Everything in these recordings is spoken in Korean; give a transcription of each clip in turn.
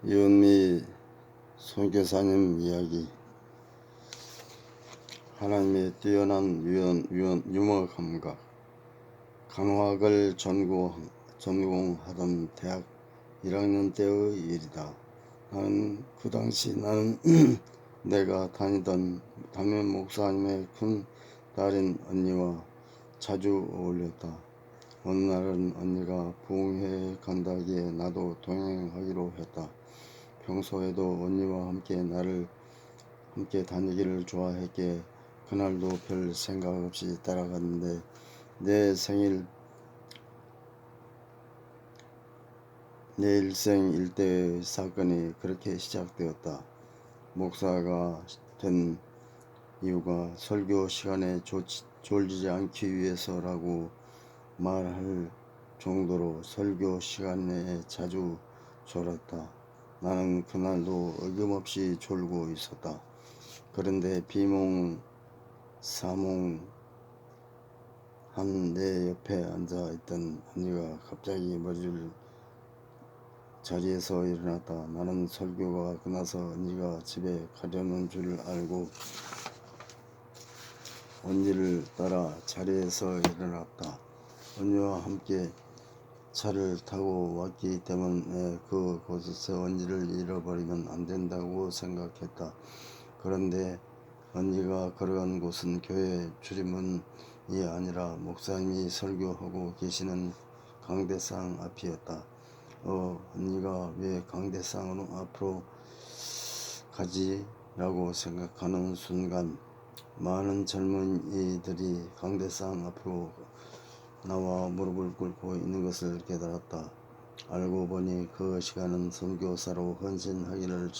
이은미 선교사님 이야기. 하나님의 뛰어난 유머 감각. 간호학을 전공하던 대학 1학년 때의 일이다. 그 당시 나는 내가 다니던 담임 목사님의 큰 딸인 언니와 자주 어울렸다. 어느 날은 언니가 부흥회에 간다기에 나도 동행하기로 했다. 평소에도 언니와 함께 다니기를 좋아했기에 그날도 별 생각 없이 따라갔는데 내 일생 일대의 사건이 그렇게 시작되었다. 목사가 된 이유가 설교 시간에 졸지지 않기 위해서라고 말할 정도로 설교 시간에 자주 졸았다. 나는 그날도 어김없이 졸고 있었다. 그런데 비몽사몽한 내 옆에 앉아있던 언니가 갑자기 머리를 자리에서 일어났다. 나는 설교가 끝나서 언니가 집에 가려는 줄 알고 언니를 따라 자리에서 일어났다. 언니와 함께 차를 타고 왔기 때문에 그곳에서 언니를 잃어버리면 안 된다고 생각했다. 그런데 언니가 걸어간 곳은 교회 출입문이 아니라 목사님이 설교하고 계시는 강대상 앞이었다. 언니가 왜 강대상 앞으로 가지? 라고 생각하는 순간 많은 젊은이들이 강대상 앞으로 나와 무릎을 꿇고 있는 것을 깨달았다. 알고 보니 그 시간은 선교사로 헌신하기를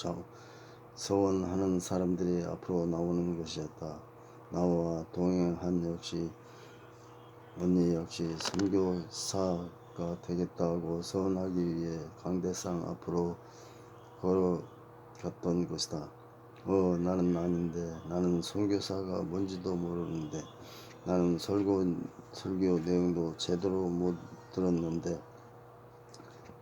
소원하는 사람들이 앞으로 나오는 것이었다. 나와 동행한 언니 역시 선교사가 되겠다고 소원하기 위해 강대상 앞으로 걸어갔던 것이다. 나는 아닌데, 나는 선교사가 뭔지도 모르는데, 나는 설교 내용도 제대로 못 들었는데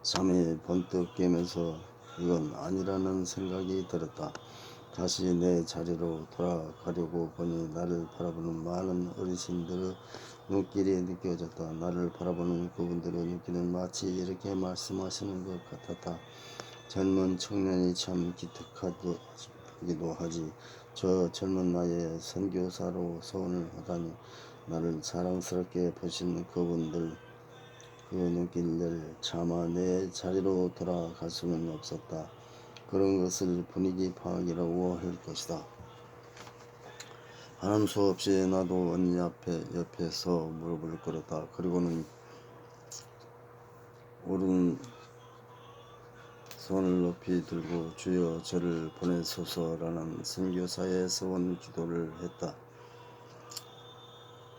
잠이 번뜩 깨면서 이건 아니라는 생각이 들었다. 다시 내 자리로 돌아가려고 보니 나를 바라보는 많은 어르신들의 눈길이 느껴졌다. 나를 바라보는 그분들의 눈길은 마치 이렇게 말씀하시는 것 같았다. 젊은 청년이 참 기특하기도 하지. 저 젊은 나이에 선교사로 소원을 하다니. 나를 사랑스럽게 보시는 그분들, 그 눈길을 차마 내 자리로 돌아갈 수는 없었다. 그런 것을 분위기 파악이라고 할 것이다. 하는 수 없이 나도 언니 옆에서 무릎을 꿇었다. 그리고는 오른 손을 높이 들고 주여 저를 보내소서라는 선교사의 소원 기도를 했다.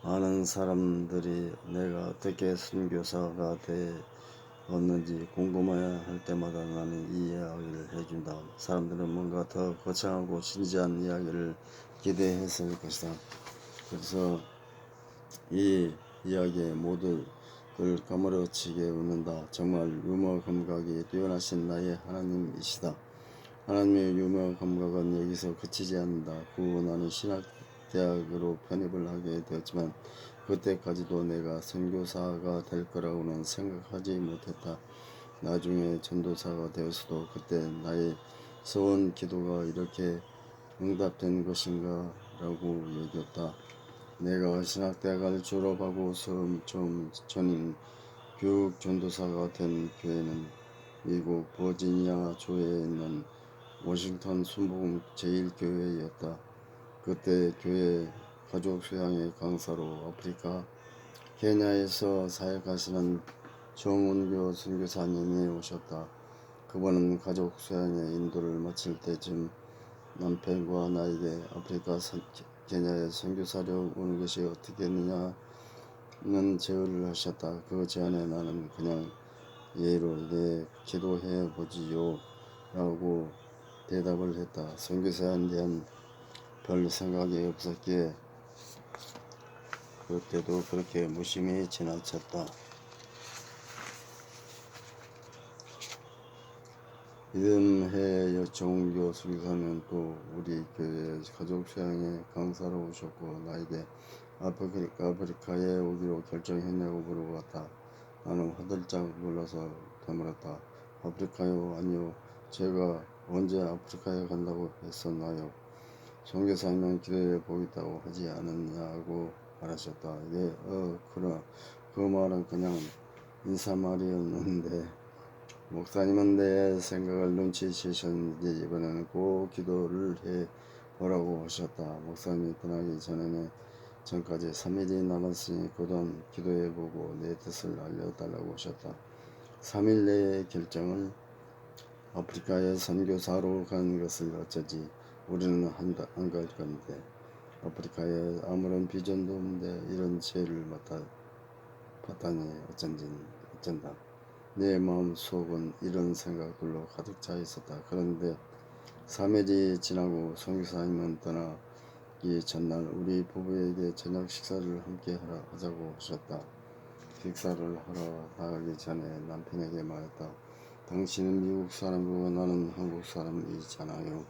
많은 사람들이 내가 어떻게 선교사가 되었는지 궁금해할 때마다 나는 이 이야기를 해준다. 사람들은 뭔가 더 거창하고 진지한 이야기를 기대했을 것이다. 그래서 이 이야기에 모두를 까무러치게 웃는다. 정말 유머 감각이 뛰어나신 나의 하나님이시다. 하나님의 유머 감각은 여기서 그치지 않는다. 그 후 나는 신학대학으로 편입을 하게 되었지만 그때까지도 내가 선교사가 될 거라고는 생각하지 못했다. 나중에 전도사가 되었어도 그때 나의 소원 기도가 이렇게 응답된 것인가 라고 여겼다. 내가 신학대학을 졸업하고 처음 전임 교육 전도사가 된 교회는 미국 버지니아 주에 있는 워싱턴 순복음 제1교회였다. 그때 교회 가족 수양의 강사로 아프리카 케냐에서 사역하시는 정운교 선교사님이 오셨다. 그분은 가족 수양의 인도를 마칠 때쯤 남편과 나에게 아프리카 케냐에 선교사로 오는 것이 어떻겠느냐는 제의를 하셨다. 그 제안에 나는 그냥 예의로 기도해 보지요 라고 대답을 했다. 선교사에 대한 별 생각이 없었기에 그때도 그렇게 무심히 지나쳤다. 이듬해 종교 수기사는 또 우리 교회 가족 수양회 강사로 오셨고 나에게 아프리카에 오기로 결정했냐고 물어봤다. 나는 화들짝 놀라서 되물었다. 아프리카요? 아니요. 제가 언제 아프리카에 간다고 했었나요? 선교사님은 기도해 보겠다고 하지 않았냐고 말하셨다. 예, 그럼 그 말은 그냥 인사말이었는데 목사님은 내 생각을 눈치채셨는지 이번에는 꼭 기도를 해 보라고 하셨다. 목사님이 떠나기 전까지 3일이 남았으니 그동안 기도해보고 내 뜻을 알려달라고 하셨다. 3일 내에 결정을 아프리카에 선교사로 가는 것을 어쩌지 우리는 안 갈 건데 아프리카에 아무런 비전도 없는데 이런 죄를 받다니 어쩐다. 내 마음 속은 이런 생각들로 가득 차 있었다. 그런데 3일이 지나고 선교사님은 떠나기 전날 우리 부부에게 저녁 식사를 함께 하자고 하셨다. 식사를 하러 나가기 전에 남편에게 말했다. 당신은 미국 사람이고 나는 한국 사람이잖아요.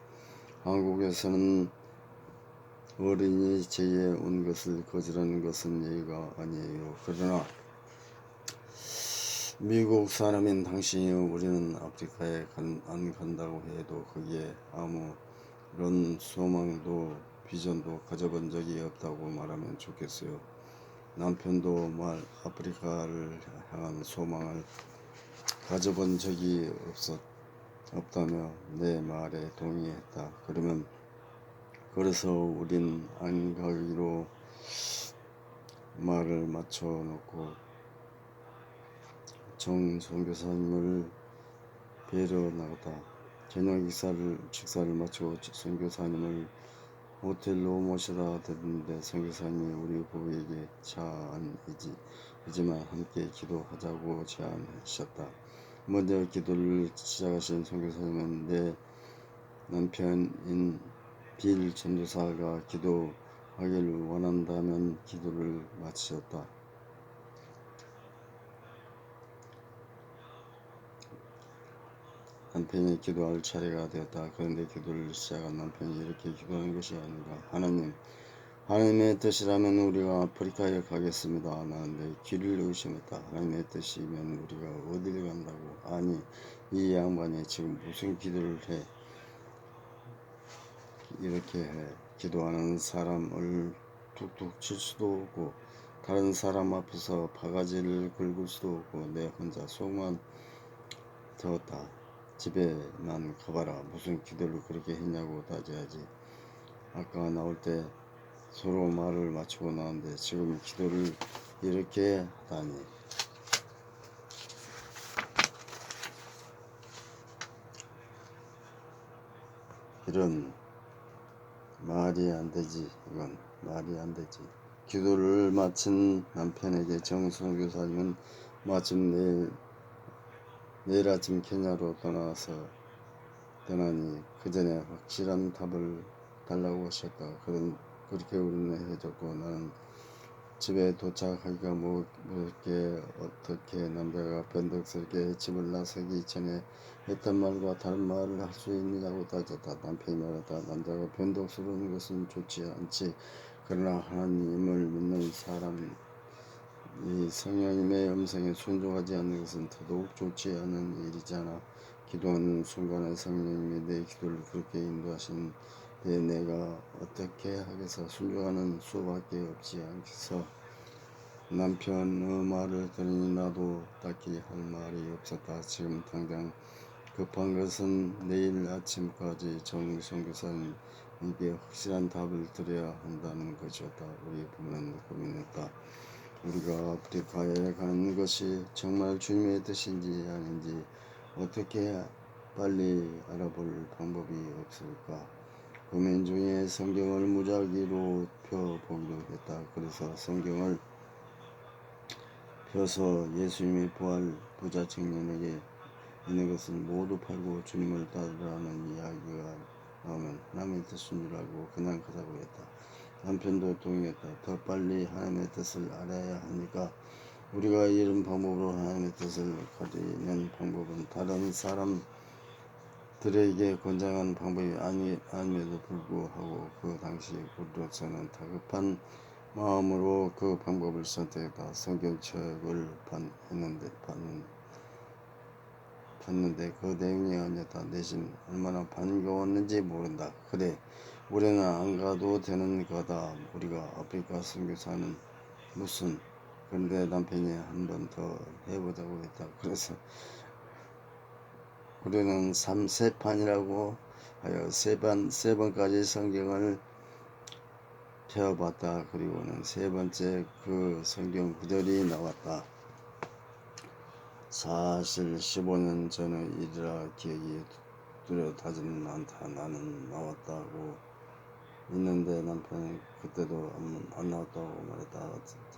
한국에서는 어린이 제에 온 것을 거절하는 것은 예의가 아니에요. 그러나 미국 사람인 당신이 우리는 아프리카에 안 간다고 해도 거기에 아무런 소망도 비전도 가져본 적이 없다고 말하면 좋겠어요. 남편도 아프리카를 향한 소망을 가져본 적이 없다며 내 말에 동의했다. 그래서 우린 안 가기로 말을 맞춰놓고 정 선교사님을 뵈러 나갔다. 저녁 식사를 마치고 선교사님을 호텔로 모셔다 드렸는데 선교사님이 우리 부부에게 이지만 함께 기도하자고 제안하셨다. 먼저 기도를 시작하신 선교사님은 내 남편인 빌 전도사가 기도하기를 원한다면 기도를 마치셨다. 남편이 기도할 차례가 되었다. 그런데 기도를 시작한 남편이 이렇게 기도하는 것이 아닌가. 하나님의 뜻이라면 우리가 아프리카에 가겠습니다. 나는 내 귀를 의심했다. 하나님의 뜻이면 우리가 어디를 간다고. 아니, 이 양반이 지금 무슨 기도를 해. 이렇게 해. 기도하는 사람을 툭툭 칠 수도 없고 다른 사람 앞에서 바가지를 긁을 수도 없고 내 혼자 속만 태웠다. 집에만 가봐라. 무슨 기도를 그렇게 했냐고 따져야지. 아까 나올 때 서로 말을 맞추고 나왔는데 지금 기도를 이렇게 하다니. 이런 말이 안 되지. 이건 말이 안 되지. 기도를 마친 남편에게 정순 교사님은 마침 내일 아침 케냐로 떠나니 그 전에 확실한 답을 달라고 하셨다. 그렇게 우리는 해줬고 나는 집에 도착하기가 무섭게 어떻게 남자가 변덕스럽게 집을 나서기 전에 했던 말과 다른 말을 할 수 있느냐고 따졌다. 남편이 말했다. 남자가 변덕스러운 것은 좋지 않지. 그러나 하나님을 믿는 사람이 성령님의 음성에 순종하지 않는 것은 더더욱 좋지 않은 일이잖아. 기도하는 순간에 성령님이 내 기도를 그렇게 인도하시는데 내가 어떻게 하겠어. 순종하는 수밖에 없지 않겠어. 남편의 말을 들으니 나도 딱히 할 말이 없었다. 지금 당장 급한 것은 내일 아침까지 정 선교사님에게 확실한 답을 드려야 한다는 것이었다. 우리 부모는 고민했다. 우리가 아프리카에 가는 것이 정말 주님의 뜻인지 아닌지 어떻게 빨리 알아볼 방법이 없을까. 고민 중에 성경을 무작위로 펴보기로 했다. 그래서 성경을 펴서 예수님의 부활 부자 청년에게 있는 것을 모두 팔고 주님을 따르라는 이야기가 나오면 하나님의 뜻인 줄 알고 그냥 가자고 했다. 남편도 동의했다. 더 빨리 하나님의 뜻을 알아야 하니까 우리가 이런 방법으로 하나님의 뜻을 가지는 방법은 다른 사람 들에게 권장한 방법이 아님에도 불구하고 그 당시 우리로서는 다급한 마음으로 그 방법을 선택했다. 성경책을 봤는데 그 내용이 아니었다. 내심 얼마나 반가웠는지 모른다. 그래, 우리는 안 가도 되는 거다. 우리가 아프리카 선교사는 무슨. 그런데 남편이 한 번 더 해보자고 했다. 그래서 우리는 3세판이라고 하여 세 번까지 성경을 펴봤다. 그리고는 세 번째 그 성경 구절이 나왔다. 사실 15년 전의 일이라 기억이 뚜렷하지는 않다. 나는 나왔다고 있는데 남편은 그때도 안 나왔다고 말했다.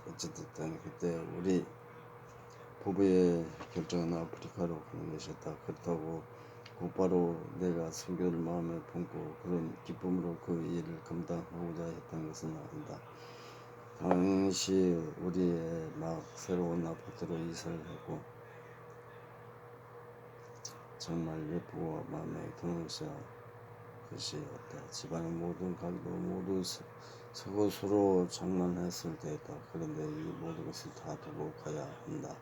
어쨌든 그때 우리 부부의 결정은 아프리카로 가는 것이었다. 그렇다고 곧바로 내가 선교를 마음에 품고 그런 기쁨으로 그 일을 감당하고자 했던 것은 아니다. 당시 우리의 막 새로운 아파트로 이사를 했고 정말 예쁘고 마음에 드는 것이었다. 집안의 모든 가게도 모두 서것으로 장만했을 때였다. 그런데 이 모든 것을 다 두고 가야 한다.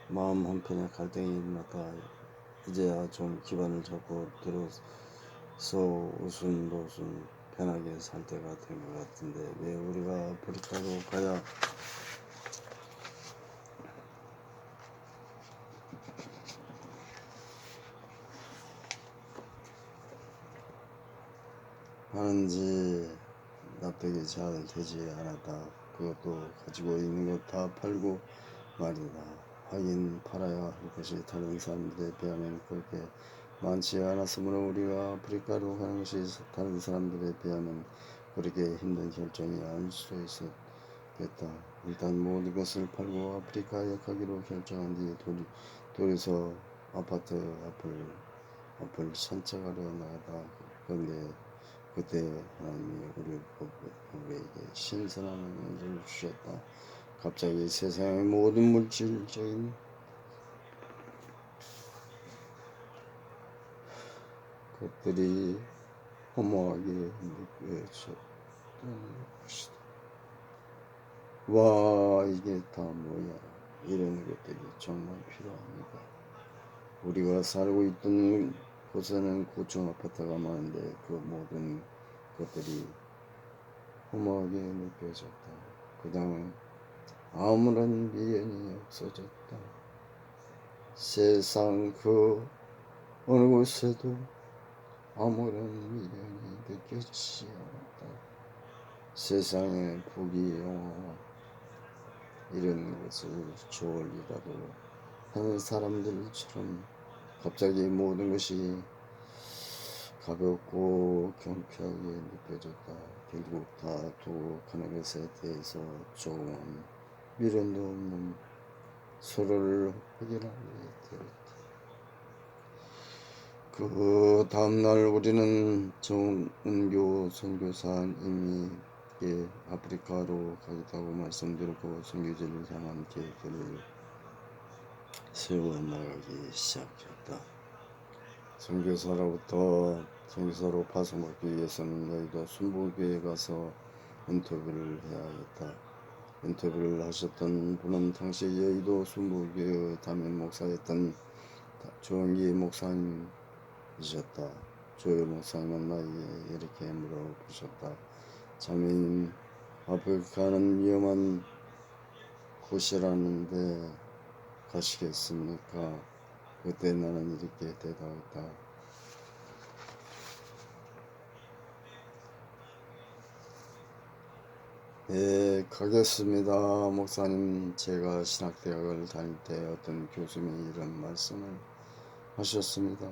마음 한편에 갈등이 일어났다. 이제야 좀 기반을 잡고 들어서 우순도순 편하게 살 때가 된 것 같은데 왜 우리가 아프리카로 가야 하는지 납득이 잘 되지 않았다. 그것도 가지고 있는 것 다 팔고 말이다. 하긴 팔아야 할 것이 다른 사람들에 비하면 그렇게 많지 않았으므로 우리가 아프리카로 가는 것이 다른 사람들에 비하면 그렇게 힘든 결정이 아닐 수도 있었겠다. 일단 모든 것을 팔고 아프리카에 가기로 결정한 뒤에 둘이서 아파트 앞을 산책하려 나가다. 그런데 그때 하나님이 우리 부부에게 신선한 은혜를 주셨다. 갑자기 세상의 모든 물질적인 것들이 허무하게 느껴졌던 것이다. 와, 이게 다 뭐야. 이런 것들이 정말 필요합니다. 우리가 살고 있던 곳에는 고층 아파트가 많은데 그 모든 것들이 허무하게 느껴졌다. 그냥 아무런 미련이 없어졌다. 세상 그 어느 곳에도 아무런 미련이 느껴지지 않았다. 세상의 부귀영화 이런 것을 좋아하리라도 하는 사람들처럼 갑자기 모든 것이 가볍고 경쾌하게 느껴졌다. 결국 다 두고 가는 것에 대해서 조금은 미련도 없는 서로를 확인하게 되었다. 그 다음날 우리는 정은교 선교사님에게 아프리카로 가겠다고 말씀드렸고 선교지를 향한 계획을 세워 나가기 시작했다. 선교사로 파송받기 위해서는 너희도 순복교에 가서 인터뷰를 해야겠다. 인터뷰를 하셨던 분은 당시 여의도 순복교의 담임 목사였던 조영기 목사님이셨다. 조영 목사님은 나에게 이렇게 물어보셨다. 자매님, 아프리카는 위험한 곳이라는데 가시겠습니까? 그때 나는 이렇게 대답했다. 네, 가겠습니다. 목사님, 제가 신학대학을 다닐 때 어떤 교수님이 이런 말씀을 하셨습니다.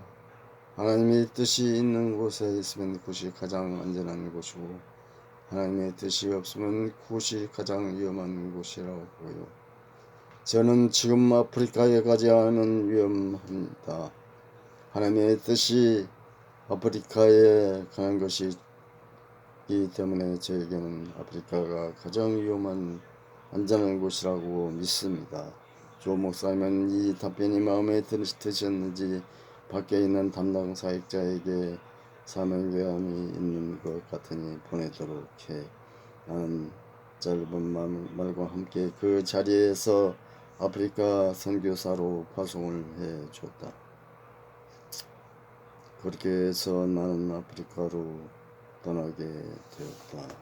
하나님의 뜻이 있는 곳에 있으면 그곳이 가장 안전한 곳이고 하나님의 뜻이 없으면 그곳이 가장 위험한 곳이라고요. 저는 지금 아프리카에 가지 않으면 위험합니다. 하나님의 뜻이 아프리카에 가는 것이기 때문에 저에게는 아프리카가 가장 위험한 안전한 곳이라고 믿습니다. 조 목사님은 이 답변이 마음에 드셨는지 밖에 있는 담당 사역자에게 사명감이 있는 것 같으니 보내도록 해. 나는 짧은 말과 함께 그 자리에서 아프리카 선교사로 파송을 해 줬다. 그렇게 해서 나는 아프리카로 떠나게 되었다.